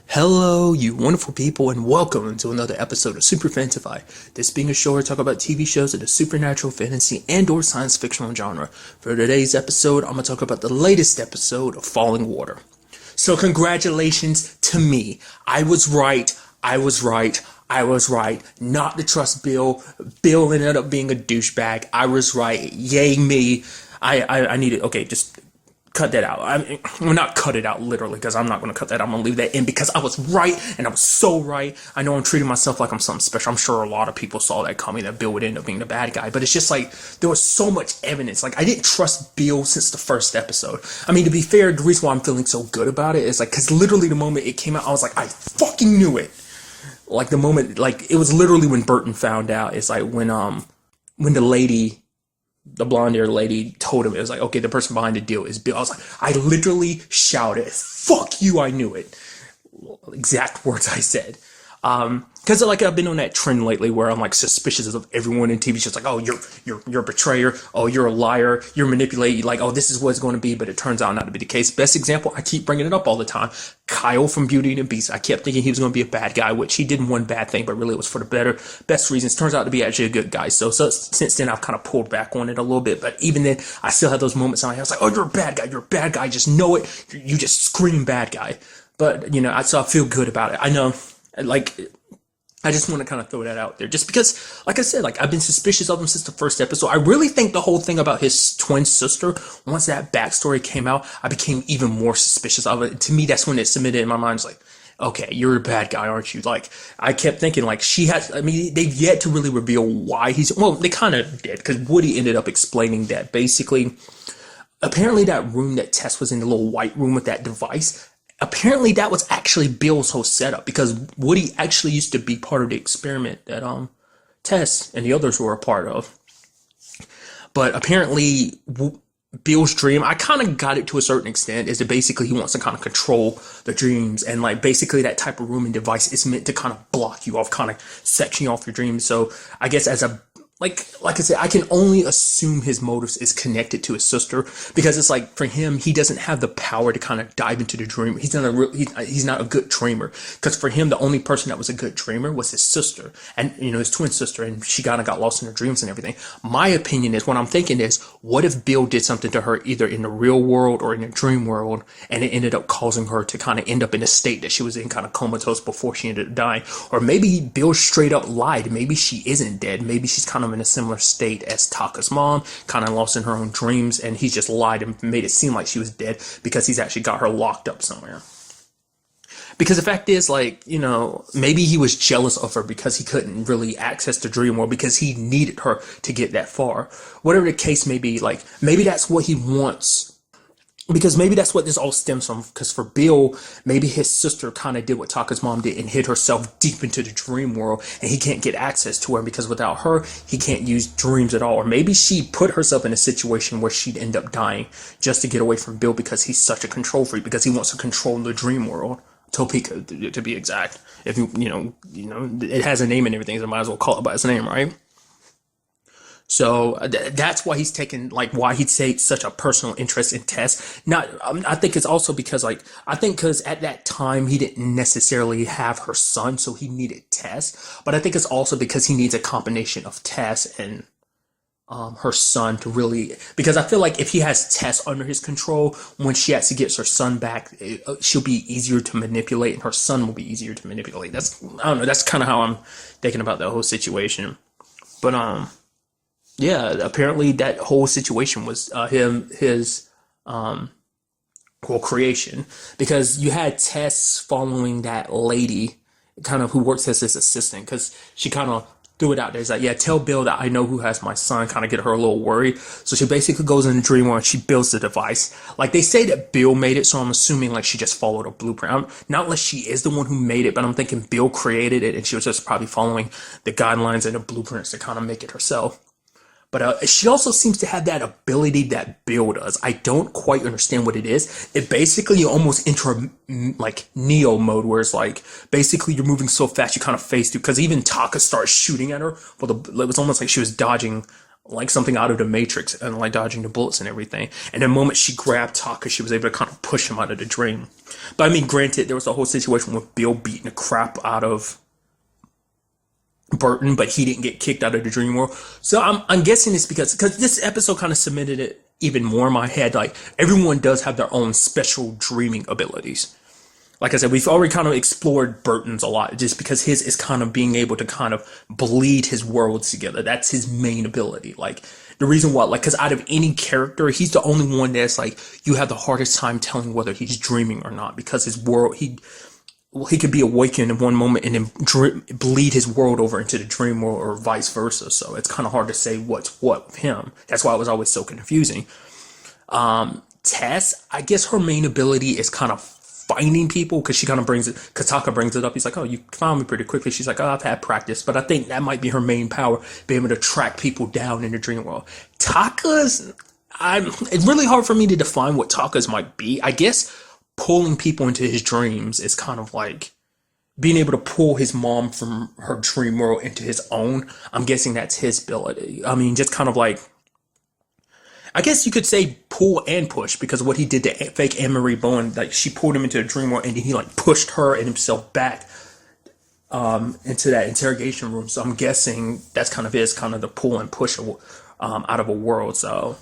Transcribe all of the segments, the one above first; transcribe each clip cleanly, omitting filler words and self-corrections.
Hello, you wonderful people, and welcome to another episode of Super-Fanta-Fi. This being a show where I talk about TV shows of the supernatural, fantasy, and/or science fictional genre. For today's episode, I'm going to talk about the latest episode of Falling Water. So congratulations to me. I was right. Not to trust Bill. Bill ended up being a douchebag. I was right. Yay me. I needed, okay, just cut that out. Well, not cut it out literally, because I'm not going to cut that. I'm going to leave that in because I was right, and I was so right. I know I'm treating myself like I'm something special. I'm sure a lot of people saw that coming, that Bill would end up being the bad guy. But it's just like, there was so much evidence. Like, I didn't trust Bill since the first episode. I mean, to be fair, the reason why I'm feeling so good about it is like, because literally the moment it came out, I was like, I fucking knew it. Like, the moment, like, it was literally when Burton found out. It's like when the lady, the blonde-haired lady, told him, it was like, okay, the person behind the deal is Bill. I was like, I literally shouted, fuck you, I knew it. Exact words I said. Because like I've been on that trend lately where I'm like suspicious of everyone in TV shows. Like, oh, you're a betrayer. Oh, you're a liar. You're manipulating. Like, oh, this is what it's going to be, but it turns out not to be the case. Best example, I keep bringing it up all the time. Kyle from Beauty and the Beast. I kept thinking he was going to be a bad guy, which he did one bad thing, but really it was for the best reasons. Turns out to be actually a good guy. So since then I've kind of pulled back on it a little bit. But even then, I still have those moments. I was like, oh, you're a bad guy. You're a bad guy. Just know it. You just scream bad guy. But so I feel good about it. I know, like, I just want to kind of throw that out there just because, like I said, like I've been suspicious of him since the first episode. I really think the whole thing about his twin sister, once that backstory came out, I became even more suspicious of it. To me, that's when it cemented in my mind. It's like, okay, you're a bad guy, aren't you? Like, I kept thinking, like, they've yet to really reveal why they kind of did, because Woody ended up explaining that basically, apparently that room that Tess was in, the little white room with that device, apparently that was actually Bill's whole setup, because Woody actually used to be part of the experiment that Tess and the others were a part of. But apparently Bill's dream, I kind of got it to a certain extent, is that basically he wants to kind of control the dreams, and like basically that type of room and device is meant to kind of block you off, kind of section you off your dreams. So I guess as a like I said, I can only assume his motives is connected to his sister, because it's like, for him, he doesn't have the power to kind of dive into the dream. He's not a good dreamer, because for him, the only person that was a good dreamer was his sister, and his twin sister, and she kind of got lost in her dreams and everything. My opinion is, what I'm thinking is, what if Bill did something to her either in the real world or in the dream world, and it ended up causing her to kind of end up in a state that she was in, kind of comatose, before she ended up dying? Or maybe Bill straight up lied. Maybe she isn't dead. Maybe she's kind of in a similar state as Taka's mom, kind of lost in her own dreams, and he just lied and made it seem like she was dead because he's actually got her locked up somewhere. Because the fact is, like, maybe he was jealous of her because he couldn't really access the dream world, because he needed her to get that far. Whatever the case may be, like, maybe that's what he wants. Because maybe that's what this all stems from. Because for Bill, maybe his sister kind of did what Taka's mom did and hid herself deep into the dream world, and he can't get access to her, because without her, he can't use dreams at all. Or maybe she put herself in a situation where she'd end up dying just to get away from Bill, because he's such a control freak, because he wants to control the dream world. Topeka, to be exact. If it has a name and everything, so I might as well call it by its name, right? So that's why he's taken, like, why he'd say such a personal interest in Tess. I think it's also because, because at that time he didn't necessarily have her son, so he needed Tess. But I think it's also because he needs a combination of Tess and her son to really, because I feel like if he has Tess under his control, when she actually gets her son back, she'll be easier to manipulate, and her son will be easier to manipulate. I don't know, that's kind of how I'm thinking about the whole situation. But yeah, apparently that whole situation was his creation, because you had Tess following that lady, kind of, who works as his assistant, because she kind of threw it out there. It's like, yeah, tell Bill that I know who has my son, kind of get her a little worried. So she basically goes in the dream world and she builds the device. Like, they say that Bill made it, so I'm assuming like she just followed a blueprint. Not unless she is the one who made it, but I'm thinking Bill created it and she was just probably following the guidelines and the blueprints to kind of make it herself. But she also seems to have that ability that Bill does. I don't quite understand what it is. It basically, you almost enter like Neo mode, where it's like basically you're moving so fast you kind of phase through. Because even Taka starts shooting at her. It was almost like she was dodging like something out of the Matrix and like dodging the bullets and everything. And the moment she grabbed Taka, she was able to kind of push him out of the dream. But I mean, granted, there was a whole situation with Bill beating the crap out of Burton, but he didn't get kicked out of the dream world. So I'm guessing it's because this episode kind of cemented it even more in my head. Like, everyone does have their own special dreaming abilities. Like I said, we've already kind of explored Burton's a lot, just because his is kind of being able to kind of bleed his worlds together. That's his main ability. Like, the reason why, like, because out of any character, he's the only one that's like, you have the hardest time telling whether he's dreaming or not, because his world, he could be awakened in one moment and then bleed his world over into the dream world, or vice versa. So it's kind of hard to say what's what with him. That's why it was always so confusing. Tess, I guess her main ability is kind of finding people, because she kind of brings it, because Taka brings it up. He's like, oh, you found me pretty quickly. She's like, oh, I've had practice. But I think that might be her main power, being able to track people down in the dream world. Taka's, it's really hard for me to define what Taka's might be. I guess pulling people into his dreams is kind of like being able to pull his mom from her dream world into his own. I'm guessing that's his ability. I mean, just kind of like, I guess you could say pull and push, because of what he did to fake Anne-Marie Bowen. Like, she pulled him into a dream world, and then he like pushed her and himself back into that interrogation room. So I'm guessing that's kind of the pull and push out of a world. So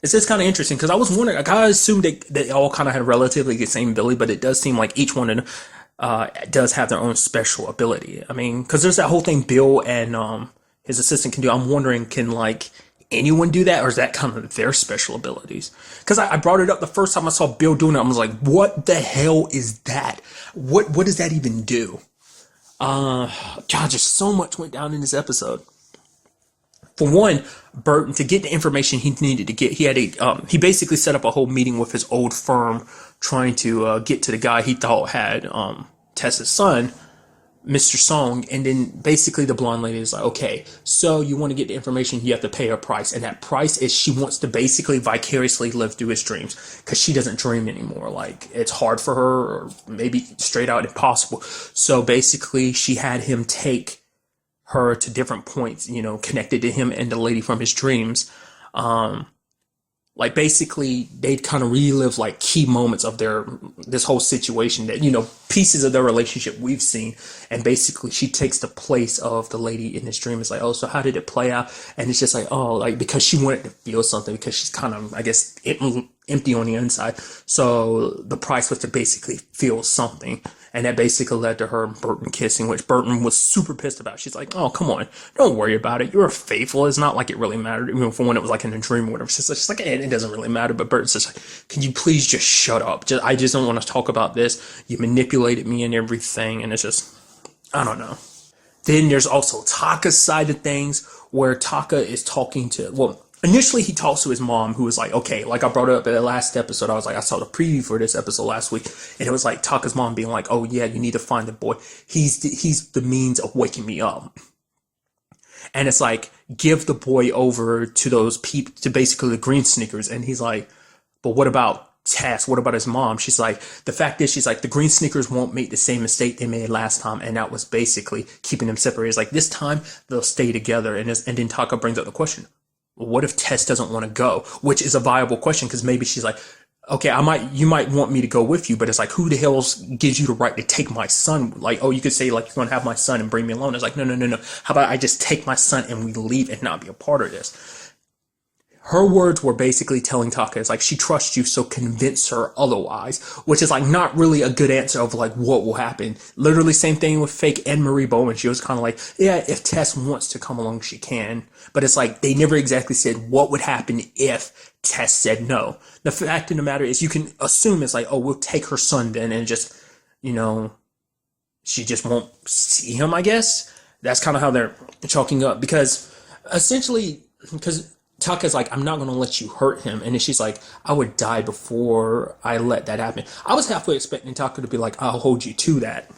it's just kind of interesting, because I was wondering, like, I assumed they all kind of had relatively the same ability, but it does seem like each one of them does have their own special ability. I mean, because there's that whole thing Bill and his assistant can do. I'm wondering, can like anyone do that, or is that kind of their special abilities? Because I brought it up the first time I saw Bill doing it. I was like, what the hell is that? What does that even do? God, just so much went down in this episode. For one, Burton, to get the information he needed to get, he basically set up a whole meeting with his old firm, trying to get to the guy he thought had Tess's son, Mr. Song. And then basically the blonde lady is like, okay, so you want to get the information, you have to pay a price. And that price is she wants to basically vicariously live through his dreams, because she doesn't dream anymore. Like, it's hard for her, or maybe straight out impossible. So basically she had him take her to different points, connected to him and the lady from his dreams. Like, basically they'd kind of relive like key moments of this whole situation, that, pieces of their relationship we've seen. And basically she takes the place of the lady in his dream. It's like, oh, so how did it play out? And it's just like, oh, like, because she wanted to feel something, because she's kind of, I guess, empty on the inside. So the price was to basically feel something. And that basically led to her and Burton kissing, which Burton was super pissed about. She's like, oh, come on, don't worry about it. You're faithful. It's not like it really mattered. Even for when it was like in a dream or whatever. She's like, it doesn't really matter. But Burton's just like, can you please just shut up? I just don't want to talk about this. You manipulated me and everything. And it's just, I don't know. Then there's also Taka's side of things, where Taka is talking to, well, initially he talks to his mom, who was like, okay, like I brought it up in the last episode. I was like, I saw the preview for this episode last week, and it was like Taka's mom being like, oh yeah, you need to find the boy. He's the means of waking me up. And it's like, give the boy over to those people, to basically the green sneakers. And he's like, but what about Tess? What about his mom? She's like, the fact is, she's like, the green sneakers won't make the same mistake they made last time. And that was basically keeping them separated. It's like, this time they'll stay together. And then Taka brings up the question, what if Tess doesn't want to go? Which is a viable question, because maybe she's like, okay, you might want me to go with you, but it's like, who the hell gives you the right to take my son? Like, oh, you could say like, you're going to have my son and bring me alone. It's like, no. How about I just take my son and we leave and not be a part of this? Her words were basically telling Taka, it's like, she trusts you, so convince her otherwise, which is like not really a good answer of like what will happen. Literally same thing with fake Anne-Marie Bowen. She was kind of like, yeah, if Tess wants to come along, she can. But it's like, they never exactly said what would happen if Tess said no. The fact of the matter is, you can assume it's like, oh, we'll take her son then, and just, she just won't see him, I guess. That's kind of how they're chalking up, because essentially, because Taka's like, I'm not going to let you hurt him. And then she's like, I would die before I let that happen. I was halfway expecting Taka to be like, I'll hold you to that.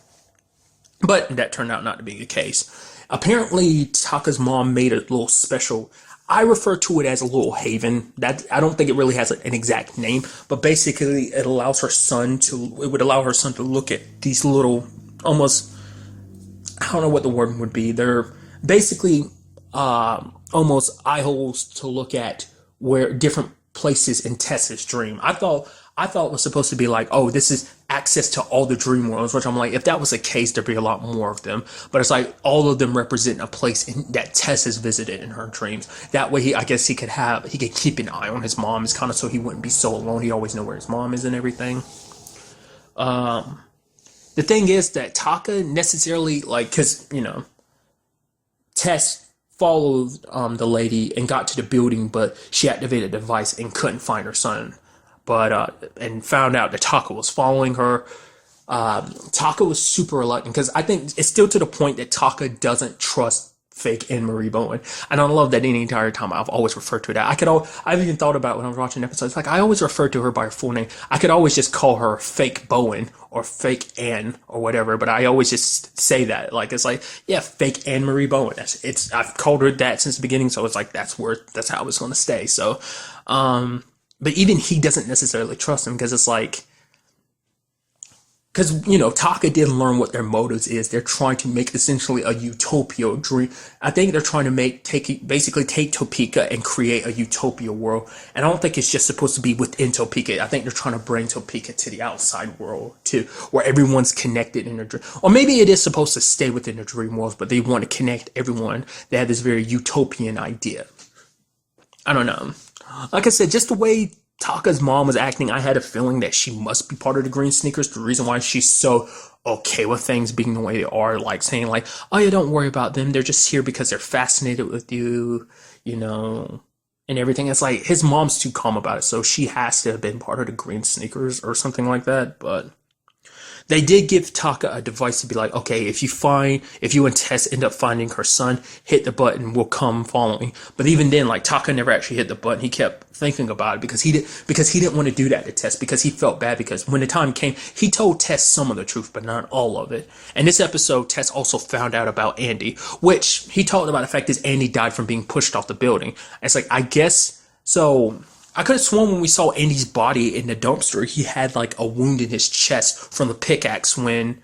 But that turned out not to be the case. Apparently, Taka's mom made a little special, I refer to it as a little haven. That, I don't think it really has an exact name, but basically it would allow her son to look at these little, almost, I don't know what the word would be. They're basically, almost eye holes to look at where different places in Tess's dream. I thought it was supposed to be like, oh, this is access to all the dream worlds, which I'm like, if that was the case, there'd be a lot more of them. But it's like all of them represent a place that Tess has visited in her dreams. That way, I guess he could keep an eye on his mom, is kind of so he wouldn't be so alone. He always know where his mom is and everything. The thing is that Taka necessarily, like, because Tess followed the lady and got to the building, but she activated the device and couldn't find her son. But and found out that Taka was following her. Taka was super reluctant because I think it's still to the point that Taka doesn't trust fake Anne-Marie Bowen. And I love that the entire time I've always referred to that. I've even thought about when I was watching episodes, like I always refer to her by her full name. I could always just call her fake Bowen or fake Anne or whatever, but I always just say that. Like it's like, yeah, fake Anne-Marie Bowen. I've called her that since the beginning, so it's like that's how it's gonna stay. So but even he doesn't necessarily trust him because it's like, because, Taka didn't learn what their motives is. They're trying to make essentially a utopia dream. I think they're trying to basically take Topeka and create a utopia world. And I don't think it's just supposed to be within Topeka. I think they're trying to bring Topeka to the outside world too, where everyone's connected in their dream. Or maybe it is supposed to stay within the dream worlds, but they want to connect everyone. They have this very utopian idea. I don't know. Like I said, just the way Taka's mom was acting, I had a feeling that she must be part of the Green Sneakers. The reason why she's so okay with things being the way they are, like saying like, oh yeah, don't worry about them. They're just here because they're fascinated with you, and everything. It's like his mom's too calm about it, so she has to have been part of the Green Sneakers or something like that. But they did give Taka a device to be like, okay, if you and Tess end up finding her son, hit the button, we'll come following. But even then, like Taka never actually hit the button. He kept thinking about it because he didn't want to do that to Tess because he felt bad because when the time came, he told Tess some of the truth, but not all of it. And this episode, Tess also found out about Andy, which he talked about the fact is Andy died from being pushed off the building. And it's like, I guess so. I could have sworn when we saw Andy's body in the dumpster, he had like a wound in his chest from the pickaxe when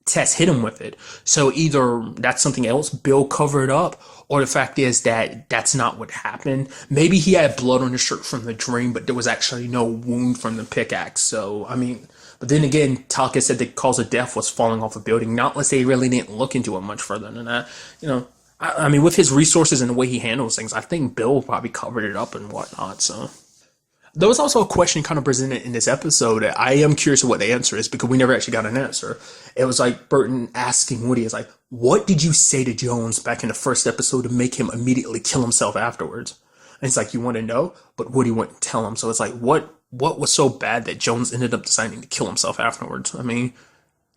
Tess hit him with it. So either that's something else Bill covered up, or the fact is that that's not what happened. Maybe he had blood on his shirt from the dream, but there was actually no wound from the pickaxe. So, I mean, but then again, Taka said the cause of death was falling off a building, not unless they really didn't look into it much further than that, I mean, with his resources and the way he handles things, I think Bill probably covered it up and whatnot. So there was also a question kind of presented in this episode that I am curious of what the answer is because we never actually got an answer. It was like Burton asking Woody, is like, what did you say to Jones back in the first episode to make him immediately kill himself afterwards? And it's like, you want to know? But Woody wouldn't tell him. So it's like, what was so bad that Jones ended up deciding to kill himself afterwards? I mean,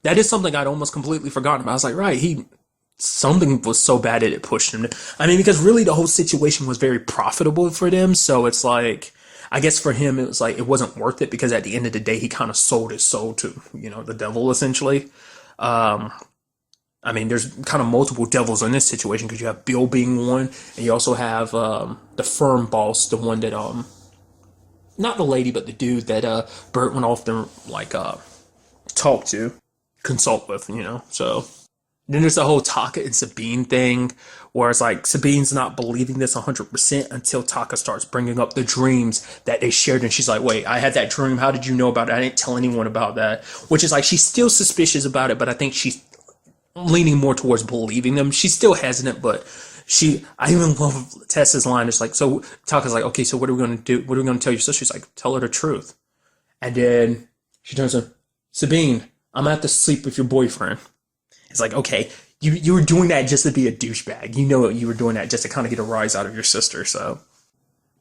that is something I'd almost completely forgotten about. I was like, right, something was so bad that it pushed him. I mean, because really the whole situation was very profitable for them. So it's like, I guess for him, it was like, it wasn't worth it because at the end of the day, he kind of sold his soul to, the devil essentially. I mean, there's kind of multiple devils in this situation because you have Bill being one and you also have, the firm boss, the one that, not the lady, but the dude that, Bert went off to talk to, consult with, so. Then there's the whole Taka and Sabine thing, where it's like Sabine's not believing this 100% until Taka starts bringing up the dreams that they shared. And she's like, wait, I had that dream. How did you know about it? I didn't tell anyone about that. Which is like, she's still suspicious about it, but I think she's leaning more towards believing them. She's still hesitant, but I even love Tess's line. It's like, so Taka's like, okay, so what are we going to do? What are we going to tell your sister? She's like, tell her the truth. And then she turns to Sabine, I'm going to have to sleep with your boyfriend. It's like, okay, you were doing that just to be a douchebag. You were doing that just to kind of get a rise out of your sister, so.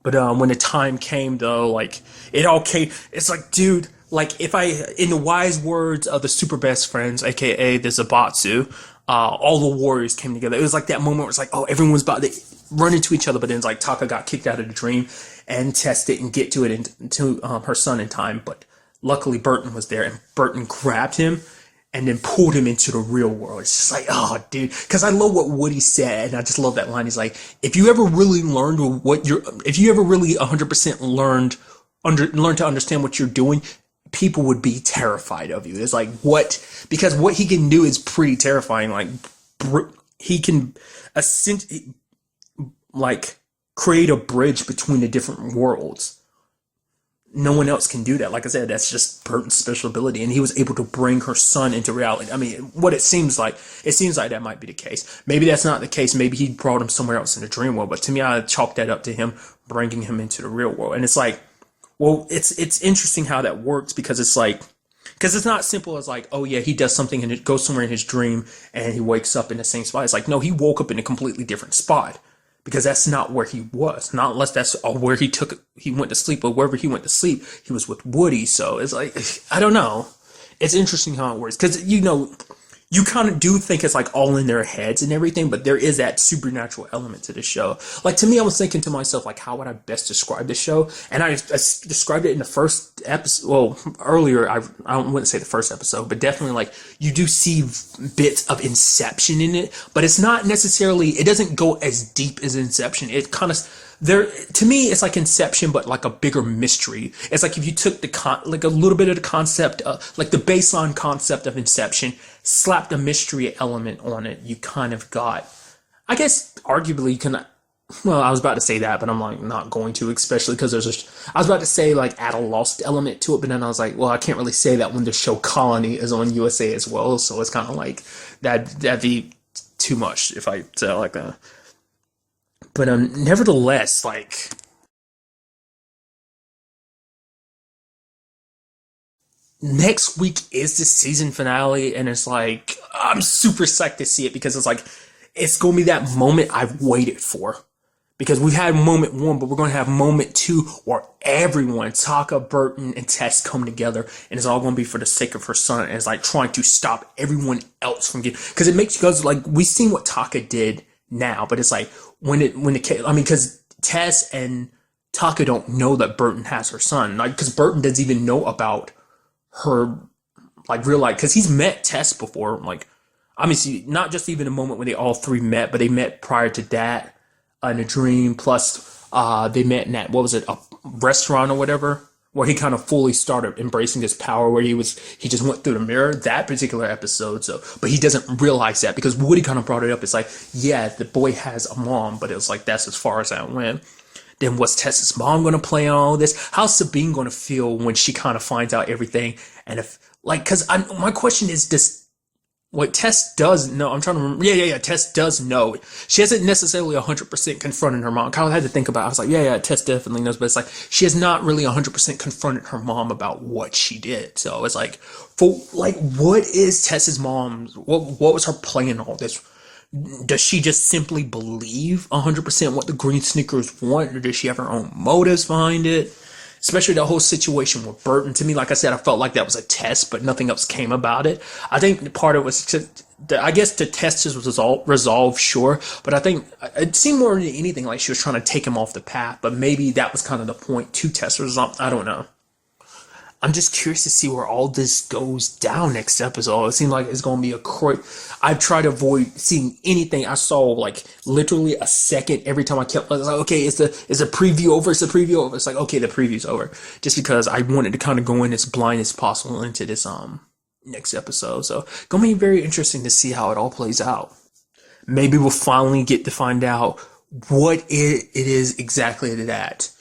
But when the time came, though, like, it all came, it's like, dude, like, in the wise words of the super best friends, aka the Zabatsu, all the warriors came together. It was like that moment where it's like, oh, everyone's about to run into each other, but then it's like Taka got kicked out of the dream, and Tess didn't get to it to her son in time, but luckily Burton was there, and Burton grabbed him, and then pulled him into the real world. It's just like, oh, dude. Because I love what Woody said, and I just love that line. He's like, if you ever really 100% learned to understand what you're doing, people would be terrified of you. It's like, because what he can do is pretty terrifying. Like, he can essentially like create a bridge between the different worlds. No one else can do that. Like I said, that's just Burton's special ability, and he was able to bring her son into reality. I mean, what it seems like that might be the case. Maybe that's not the case. Maybe he brought him somewhere else in the dream world. But to me, I chalk that up to him bringing him into the real world. And it's like, well, it's interesting how that works because it's like, because it's not simple as like, oh yeah, he does something and it goes somewhere in his dream and he wakes up in the same spot. It's like, no, he woke up in a completely different spot because that's not where he was. Not unless that's where he went to sleep, but wherever he went to sleep, he was with Woody. So it's like, I don't know. It's interesting how it works because, you kind of do think it's like all in their heads and everything, but there is that supernatural element to the show. Like to me, I was thinking to myself, like, how would I best describe the show? And I described it in the first episode. Well, earlier, I wouldn't say the first episode, but definitely like you do see bits of Inception in it, but it's not necessarily, it doesn't go as deep as Inception. It kind of, to me, it's like Inception, but like a bigger mystery. It's like if you took like a little bit of the concept, like the baseline concept of Inception, slapped a mystery element on it, you kind of got, I guess, arguably you can, well, I was about to say that, but I'm like not going to, especially because I was about to say like add a Lost element to it, but then I was like, well, I can't really say that when the show Colony is on USA as well, so it's kind of like that'd be too much if I said it like that. But nevertheless, like next week is the season finale, and it's like I'm super psyched to see it because it's like it's gonna be that moment I've waited for. Because we've had moment one, but we're gonna have moment two where everyone, Taka, Burton, and Tess come together, and it's all gonna be for the sake of her son, and it's like trying to stop everyone else from getting. Because it makes you guys like we've seen what Taka did now, but it's like because Tess and Taka don't know that Burton has her son, like because Burton doesn't even know about her like real life because he's met Tess before, like obviously not just even a moment when they all three met, but they met prior to that in a dream. Plus, they met in that, what was it, a restaurant or whatever, where he kind of fully started embracing his power, where he just went through the mirror. That particular episode. So, but he doesn't realize that because Woody kind of brought it up. It's like, yeah, the boy has a mom, but it was like that's as far as that went. Then what's Tess's mom going to play on all this? How's Sabine going to feel when she kind of finds out everything? And if, like, because my question is, what Tess does know, I'm trying to remember. Yeah. Tess does know. She hasn't necessarily 100% confronted her mom. Kyle had to think about it. I was like, yeah, Tess definitely knows. But it's like, she has not really 100% confronted her mom about what she did. So it's like, what is Tess's mom's, what was her play in all this? Does she just simply believe 100% what the Green Sneakers want, or does she have her own motives behind it? Especially the whole situation with Burton. To me, like I said, I felt like that was a test, but nothing else came about it. I think part of it was, I guess the test was resolved, sure, but I think it seemed more than anything like she was trying to take him off the path, but maybe that was kind of the point to test resolve. I don't know. I'm just curious to see where all this goes down next episode. It seems like it's going to be I've tried to avoid seeing anything. I saw like literally a second every time I was like, okay, is the preview over? It's the preview over. It's like, okay, the preview's over. Just because I wanted to kind of go in as blind as possible into this next episode. So going to be very interesting to see how it all plays out. Maybe we'll finally get to find out what it is exactly that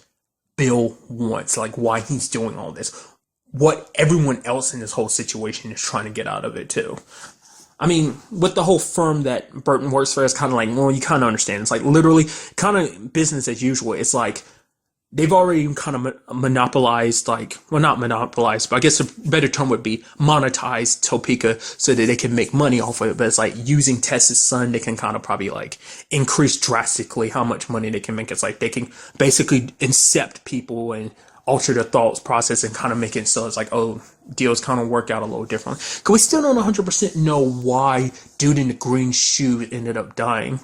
Bill wants, like why he's doing all this. What everyone else in this whole situation is trying to get out of it too. I mean, with the whole firm that Burton works for, it's kind of like, well, you kind of understand. It's like literally kind of business as usual. It's like they've already kind of monopolized, like, well, not monopolized, but I guess a better term would be monetized Topeka so that they can make money off of it. But it's like using Tess's son, they can kind of probably like increase drastically how much money they can make. It's like they can basically incept people and alter the thoughts process and kind of make it so it's like, oh, deals kind of work out a little differently. Because we still don't 100% know why dude in the green shoe ended up dying.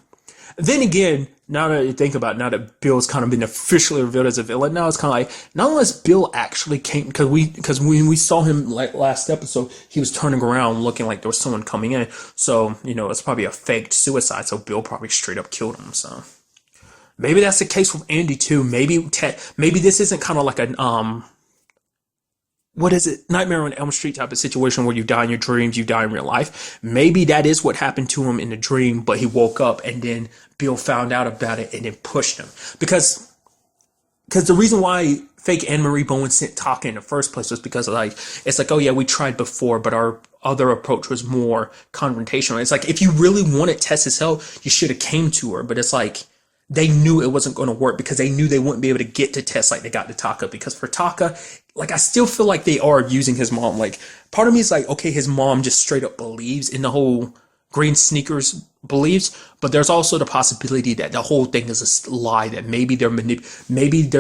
Then again, now that you think about it, now that Bill's kind of been officially revealed as a villain, now it's kind of like, not unless Bill actually came, because when we saw him like last episode, he was turning around looking like there was someone coming in. So, it's probably a faked suicide. So Bill probably straight up killed him. So maybe that's the case with Andy too. Maybe this isn't kind of like an what is it? Nightmare on Elm Street type of situation where you die in your dreams, you die in real life. Maybe that is what happened to him in the dream, but he woke up and then Bill found out about it and then pushed him. Because the reason why fake Anne Marie Bowen sent Taka in the first place was because like it's like, oh yeah, we tried before, but our other approach was more confrontational. It's like if you really wanted Tess's help, you should have came to her. But it's like they knew it wasn't going to work because they knew they wouldn't be able to get to Tess like they got to Taka. Because for Taka, like I still feel like they are using his mom. Like part of me is like, okay, his mom just straight up believes in the whole green sneakers believes, but there's also the possibility that the whole thing is a lie, that maybe they're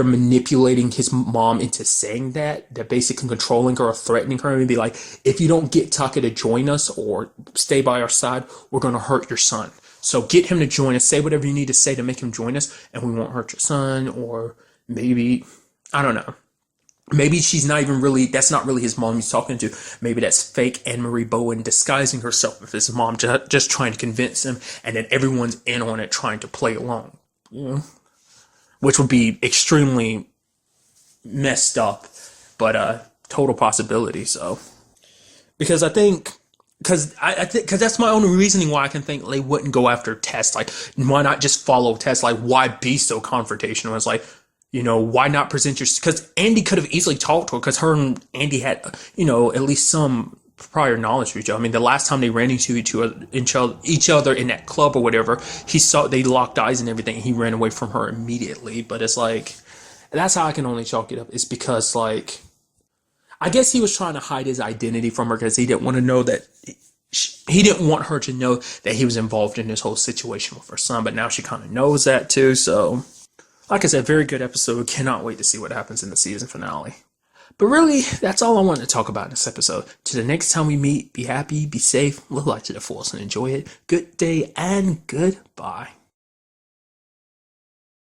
manipulating his mom into saying that basically controlling her or threatening her and be like, if you don't get Taka to join us or stay by our side, we're going to hurt your son. So get him to join us, say whatever you need to say to make him join us, and we won't hurt your son. Or maybe, I don't know. Maybe she's not even really, that's not really his mom he's talking to. Maybe that's fake Anne Marie Bowen disguising herself with his mom, just trying to convince him, and then everyone's in on it trying to play along. Which would be extremely messed up, but total possibility. So, because I think, because that's my only reasoning why I can think they wouldn't go after Tess. Like, why not just follow Tess? Like, why be so confrontational? It's like, why not present your... Because Andy could have easily talked to her because her and Andy had, at least some prior knowledge of each other. I mean, the last time they ran into each other in that club or whatever, he saw they locked eyes and everything. And he ran away from her immediately. But it's like, that's how I can only chalk it up. It's because, like, I guess he was trying to hide his identity from her because he didn't want to know that... He didn't want her to know that he was involved in this whole situation with her son. But now she kind of knows that too, so... Like I said, very good episode. Cannot wait to see what happens in the season finale. But really, that's all I wanted to talk about in this episode. Till the next time we meet, be happy, be safe, live life to the fullest, and enjoy it. Good day and goodbye.